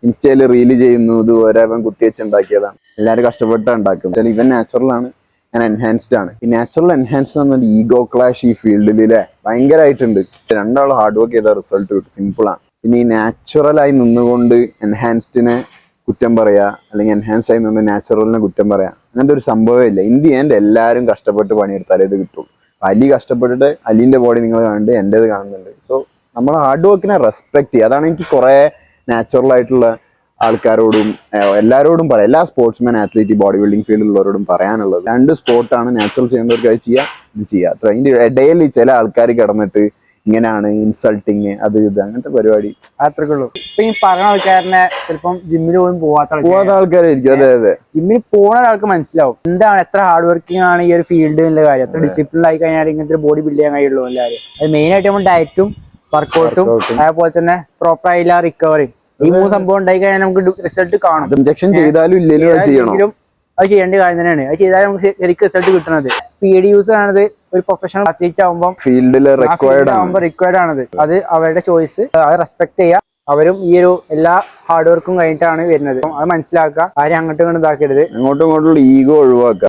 ഇൻസ്റ്റയിൽ റീല് ചെയ്യുന്നു, ഇതുവരെ അവൻ കുത്തിവെച്ചുണ്ടാക്കിയതാണ്. എല്ലാവരും കഷ്ടപ്പെട്ടാണ് ഉണ്ടാക്കുന്നത്. ഇവൻ നാച്ചുറൽ ആണ്, ഞാൻ എൻഹാൻസ്ഡ് ആണ്. ഈ നാച്ചുറൽ എൻഹാൻസ്ഡ് എന്ന ഈഗോ ക്ലാഷ് ഈ ഫീൽഡിലെ ഭയങ്കരമായിട്ടുണ്ട്. രണ്ടാളും ഹാർഡ് വർക്ക് ചെയ്ത റിസൾട്ട് കിട്ടും, സിമ്പിൾ ആണ്. പിന്നെ ഈ നാച്ചുറലായി നിന്നുകൊണ്ട് എൻഹാൻസ്ഡിനെ കുറ്റം പറയാ, അല്ലെങ്കിൽ എൻഹാൻസ് ആയി നിന്ന് നാച്ചുറലിനെ കുറ്റം പറയാ, അങ്ങനത്തെ ഒരു സംഭവമില്ല. ഇൻ ദി എൻഡ് എല്ലാവരും കഷ്ടപ്പെട്ട് പണിയെടുത്താലേ ഇത് കിട്ടുള്ളൂ. അലി കഷ്ടപ്പെട്ടിട്ട് അലിന്റെ ബോഡി നിങ്ങൾ കാണുന്നുണ്ട്, എന്റേത് കാണുന്നുണ്ട്. സോ നമ്മൾ ഹാർഡ് വർക്കിനെ റെസ്പെക്ട് ചെയ്യുക. അതാണ് എനിക്ക് കുറെ നാച്ചുറൽ ആയിട്ടുള്ള ആൾക്കാരോടും എല്ലാവരോടും പറയാം, എല്ലാ സ്പോർട്സ്മാൻ, ആത്ലീറ്റ്, ബോഡി ബിൽഡിംഗ് ഫീൽഡിലുള്ളവരോടും പറയാനുള്ളത്. രണ്ട് സ്പോർട്ടാണ്, നാച്ചുറൽ ചെയ്യേണ്ടവർക്ക് അത് ചെയ്യുക, ഇത് ചെയ്യുക. അത്ര അതിന്റെ ഇടയിൽ ചില ആൾക്കാർ കിടന്നിട്ട് ഇങ്ങനെയാണ് ഇൻസൾട്ടിങ്, അത് ഇത് അങ്ങനത്തെ പരിപാടി അത്രേ ഉള്ളൂ. ഇപ്പൊ ഈ പറഞ്ഞ ആൾക്കാരനെ ചിലപ്പം ജിമ്മിൽ പോലും പോവാത്ത ആൾക്കാരായിരിക്കും. അതെ അതെ, ജിമ്മിൽ പോകുന്ന ഒരാൾക്ക് മനസ്സിലാവും എന്താണ് എത്ര ഹാർഡ് വർക്കിംഗ് ആണ് ഈ ഒരു ഫീൽഡ് എന്നുള്ള കാര്യം. എത്ര ഡിസിപ്ലിൻ ആയി കഴിഞ്ഞാൽ ഇങ്ങനത്തെ ബോഡി ബിൽഡ് ചെയ്യാൻ കഴിയുള്ളൂ എല്ലാവരും. അത് മെയിൻ ആയിട്ട് നമ്മൾ ഡയറ്റും വർക്കൗട്ടും അതേപോലെ തന്നെ പ്രോപ്പർ ആയിട്ടുള്ള റിക്കവറിയും, ഈ മൂന്ന് സംഭവം ഉണ്ടായി കഴിഞ്ഞാൽ നമുക്ക് റിസൾട്ട് കാണും. ഇഞ്ചക്ഷൻ ചെയ്താലും ഇല്ലെങ്കിലും അത് ചെയ്യേണ്ട കാര്യം തന്നെയാണ്. അത് ചെയ്താൽ നമുക്ക് ശരിക്കും റിസൾട്ട് കിട്ടുന്നത്. PED യൂസ് ആണത് ഒരു പ്രൊഫഷണൽ അത്ലീറ്റ് ആകുമ്പോൾ ഫീൽഡിൽ റിക്വയർഡ് ആണത്. അത് അവരുടെ ചോയ്സ്, അത് റെസ്പെക്ട് ചെയ്യുക. അവരും ഈ ഒരു എല്ലാ ഹാർഡ് വർക്കും കഴിഞ്ഞിട്ടാണ് വരുന്നത്. അത് മനസ്സിലാക്കുക. ആരും അങ്ങോട്ടും ഇങ്ങോട്ടും ഇതാക്കരുത്. അങ്ങോട്ടും ഇങ്ങോട്ടുള്ള ഈഗോ ഒഴിവാക്കുക.